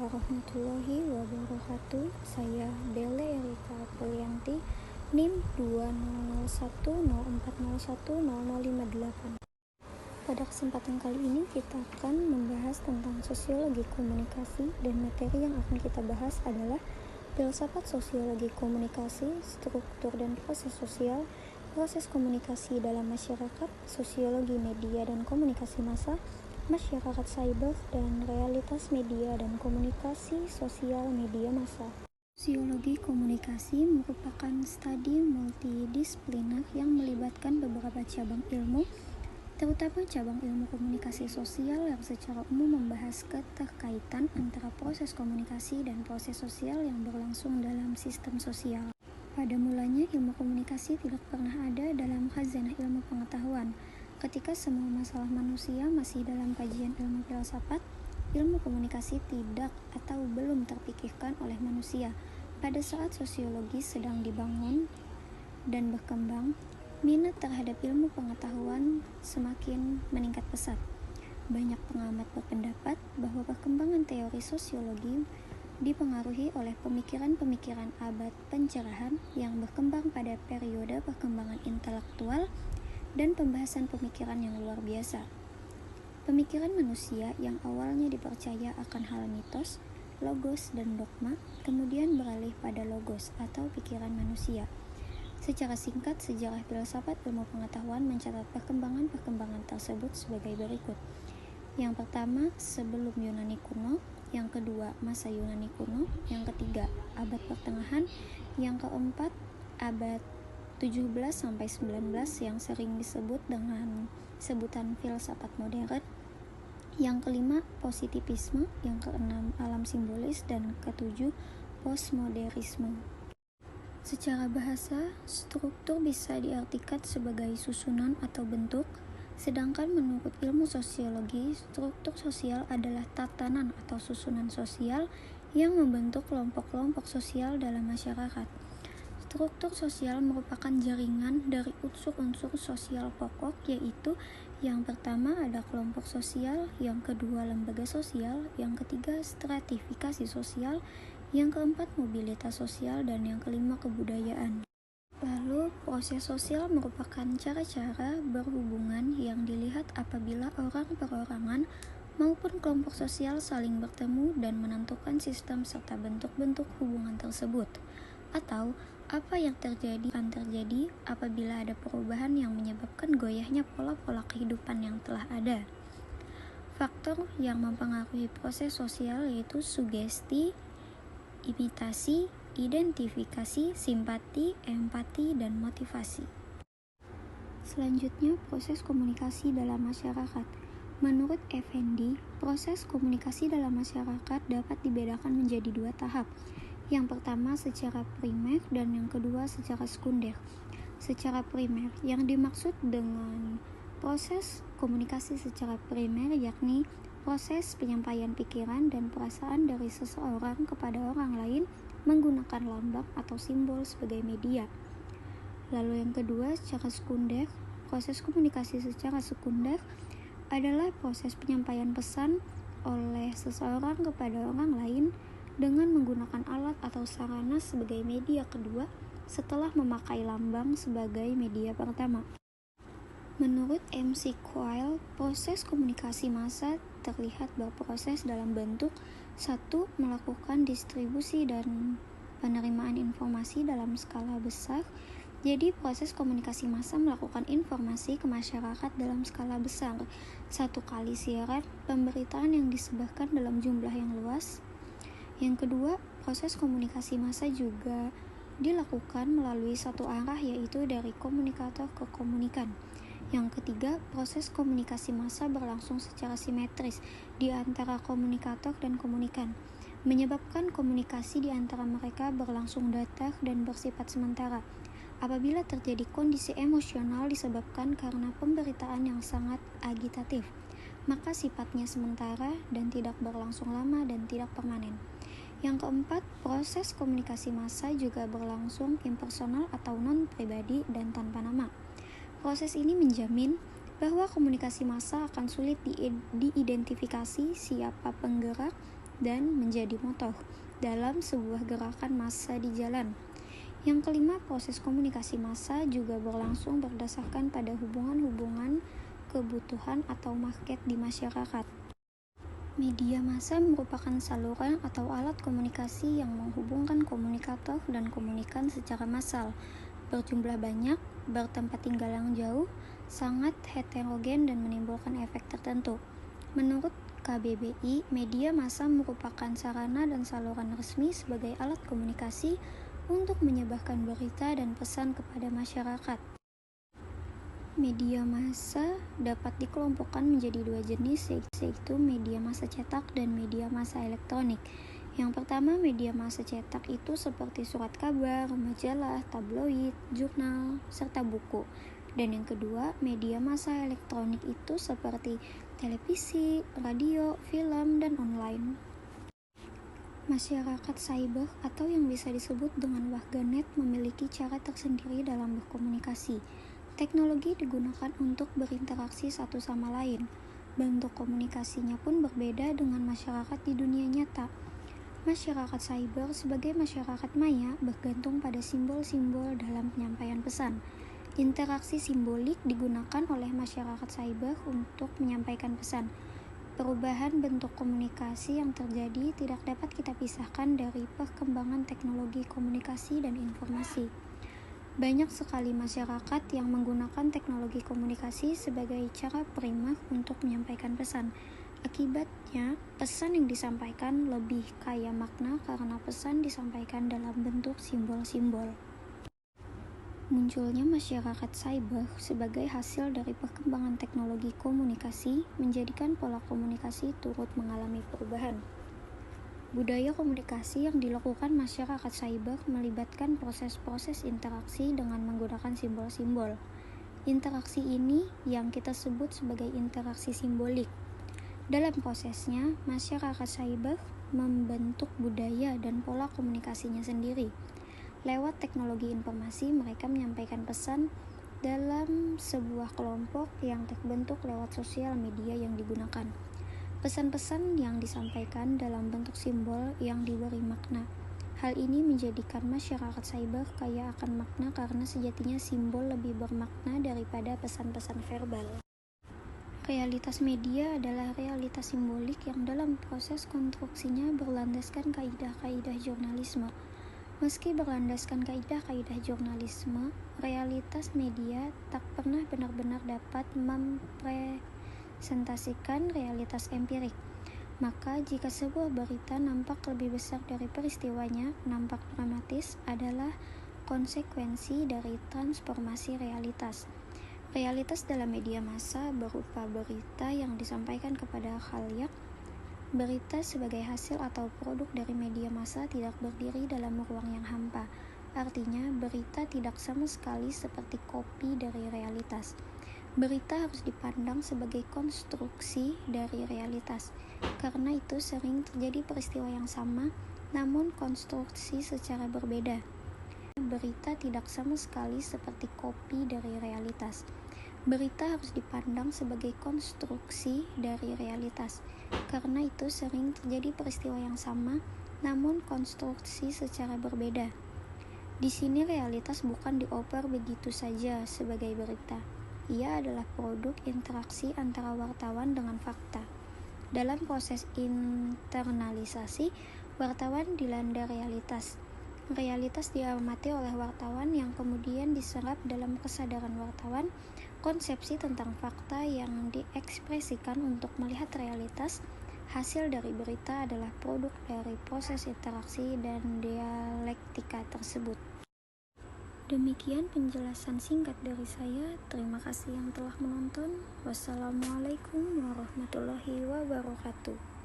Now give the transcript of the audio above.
warahmatullahi wabarakatuh. Saya Belle Erika Aprianti, NIM 200104010058. Pada kesempatan kali ini kita akan membahas tentang sosiologi komunikasi, dan materi yang akan kita bahas adalah filsafat sosiologi komunikasi, struktur dan proses sosial, proses komunikasi dalam masyarakat, sosiologi media dan komunikasi massa, masyarakat cyber, dan realitas media dan komunikasi sosial media massa. Sosiologi komunikasi merupakan studi multidisipliner yang melibatkan beberapa cabang ilmu, terutama cabang ilmu komunikasi sosial yang secara umum membahas keterkaitan antara proses komunikasi dan proses sosial yang berlangsung dalam sistem sosial. Pada mulanya, ilmu komunikasi tidak pernah ada dalam khazanah ilmu pengetahuan. Ketika semua masalah manusia masih dalam kajian ilmu filsafat, ilmu komunikasi tidak atau belum terpikirkan oleh manusia. Pada saat sosiologi sedang dibangun dan berkembang, minat terhadap ilmu pengetahuan semakin meningkat pesat. Banyak pengamat berpendapat bahwa perkembangan teori sosiologi dipengaruhi oleh pemikiran-pemikiran abad pencerahan yang berkembang pada periode perkembangan intelektual dan pembahasan pemikiran yang luar biasa. Pemikiran manusia yang awalnya dipercaya akan hal mitos, logos, dan dogma, kemudian beralih pada logos atau pikiran manusia. Secara singkat, sejarah filsafat ilmu pengetahuan mencatat perkembangan-perkembangan tersebut sebagai berikut. Yang pertama, sebelum Yunani kuno. Yang kedua, masa Yunani kuno. Yang ketiga, abad pertengahan. Yang keempat, abad 17-19 yang sering disebut dengan sebutan filsafat modern. Yang kelima, positivisme. Yang keenam, alam simbolis. Dan ketujuh, postmodernisme. Secara bahasa, struktur bisa diartikan sebagai susunan atau bentuk, sedangkan menurut ilmu sosiologi, struktur sosial adalah tatanan atau susunan sosial yang membentuk kelompok-kelompok sosial dalam masyarakat. Struktur sosial merupakan jaringan dari unsur-unsur sosial pokok, yaitu yang pertama ada kelompok sosial, yang kedua lembaga sosial, yang ketiga stratifikasi sosial, yang keempat mobilitas sosial, dan yang kelima kebudayaan. Lalu, proses sosial merupakan cara-cara berhubungan yang dilihat apabila orang perorangan maupun kelompok sosial saling bertemu dan menentukan sistem serta bentuk-bentuk hubungan tersebut. Atau, apa yang akan terjadi apabila ada perubahan yang menyebabkan goyahnya pola-pola kehidupan yang telah ada. Faktor yang mempengaruhi proses sosial yaitu sugesti, imitasi, identifikasi, simpati, empati, dan motivasi. Selanjutnya, proses komunikasi dalam masyarakat. Menurut Effendi, proses komunikasi dalam masyarakat dapat dibedakan menjadi dua tahap. Yang pertama secara primer dan yang kedua secara sekunder. Secara primer, yang dimaksud dengan proses komunikasi secara primer yakni proses penyampaian pikiran dan perasaan dari seseorang kepada orang lain menggunakan lambang atau simbol sebagai media. Lalu yang kedua, secara sekunder. Proses komunikasi secara sekunder adalah proses penyampaian pesan oleh seseorang kepada orang lain dengan menggunakan alat atau sarana sebagai media kedua setelah memakai lambang sebagai media pertama. Menurut MC Quayle, proses komunikasi massa terlihat berproses dalam bentuk 1. Melakukan distribusi dan penerimaan informasi dalam skala besar. Jadi proses komunikasi massa melakukan informasi ke masyarakat dalam skala besar. 1 kali siaran pemberitaan yang disebarkan dalam jumlah yang luas. Yang kedua, proses komunikasi massa juga dilakukan melalui satu arah, yaitu dari komunikator ke komunikan. Yang ketiga, proses komunikasi massa berlangsung secara simetris di antara komunikator dan komunikan, menyebabkan komunikasi di antara mereka berlangsung datar dan bersifat sementara. Apabila terjadi kondisi emosional disebabkan karena pemberitaan yang sangat agitatif, maka sifatnya sementara dan tidak berlangsung lama dan tidak permanen. Yang keempat, proses komunikasi massa juga berlangsung impersonal atau non-pribadi dan tanpa nama. Proses ini menjamin bahwa komunikasi massa akan sulit diidentifikasi siapa penggerak dan menjadi motor dalam sebuah gerakan massa di jalan. Yang kelima, proses komunikasi massa juga berlangsung berdasarkan pada hubungan-hubungan kebutuhan atau market di masyarakat. Media massa merupakan saluran atau alat komunikasi yang menghubungkan komunikator dan komunikan secara massal, berjumlah banyak, bertempat tinggal yang jauh, sangat heterogen dan menimbulkan efek tertentu. Menurut KBBI, media massa merupakan sarana dan saluran resmi sebagai alat komunikasi untuk menyebarkan berita dan pesan kepada masyarakat. Media massa dapat dikelompokkan menjadi dua jenis, yaitu media massa cetak dan media massa elektronik. Yang pertama, media massa cetak itu seperti surat kabar, majalah, tabloid, jurnal, serta buku. Dan yang kedua, media massa elektronik itu seperti televisi, radio, film, dan online. Masyarakat cyber atau yang bisa disebut dengan warganet memiliki cara tersendiri dalam berkomunikasi. Teknologi digunakan untuk berinteraksi satu sama lain. Bentuk komunikasinya pun berbeda dengan masyarakat di dunia nyata. Masyarakat cyber sebagai masyarakat maya bergantung pada simbol-simbol dalam penyampaian pesan. Interaksi simbolik digunakan oleh masyarakat cyber untuk menyampaikan pesan. Perubahan bentuk komunikasi yang terjadi tidak dapat kita pisahkan dari perkembangan teknologi komunikasi dan informasi. Banyak sekali masyarakat yang menggunakan teknologi komunikasi sebagai cara primer untuk menyampaikan pesan. Akibatnya, pesan yang disampaikan lebih kaya makna karena pesan disampaikan dalam bentuk simbol-simbol. Munculnya masyarakat cyber sebagai hasil dari perkembangan teknologi komunikasi menjadikan pola komunikasi turut mengalami perubahan. Budaya komunikasi yang dilakukan masyarakat cyber melibatkan proses-proses interaksi dengan menggunakan simbol-simbol. Interaksi ini yang kita sebut sebagai interaksi simbolik. Dalam prosesnya, masyarakat cyber membentuk budaya dan pola komunikasinya sendiri. Lewat teknologi informasi, mereka menyampaikan pesan dalam sebuah kelompok yang terbentuk lewat sosial media yang digunakan. Pesan-pesan yang disampaikan dalam bentuk simbol yang diberi makna. Hal ini menjadikan masyarakat cyber kaya akan makna karena sejatinya simbol lebih bermakna daripada pesan-pesan verbal. Realitas media adalah realitas simbolik yang dalam proses konstruksinya berlandaskan kaidah-kaidah jurnalisme. Meski berlandaskan kaidah-kaidah jurnalisme, realitas media tak pernah benar-benar dapat mempresentasikan realitas empirik. Maka jika sebuah berita nampak lebih besar dari peristiwanya, nampak dramatis, adalah konsekuensi dari transformasi realitas. Realitas dalam media massa berupa berita yang disampaikan kepada khalayak. Berita sebagai hasil atau produk dari media massa tidak berdiri dalam ruang yang hampa. Artinya, berita tidak sama sekali seperti kopi dari realitas. Berita harus dipandang sebagai konstruksi dari realitas. Karena itu sering terjadi peristiwa yang sama, namun konstruksi secara berbeda. Berita tidak sama sekali seperti kopi dari realitas. Berita harus dipandang sebagai konstruksi dari realitas. Karena itu sering terjadi peristiwa yang sama, namun konstruksi secara berbeda. Di sini realitas bukan dioper begitu saja sebagai berita. Ia adalah produk interaksi antara wartawan dengan fakta. Dalam proses internalisasi, wartawan dilanda realitas. Realitas diamati oleh wartawan yang kemudian diserap dalam kesadaran wartawan. Konsepsi tentang fakta yang diekspresikan untuk melihat realitas hasil dari berita adalah produk dari proses interaksi dan dialektika tersebut. Demikian penjelasan singkat dari saya. Terima kasih yang telah menonton. Wassalamualaikum warahmatullahi wabarakatuh.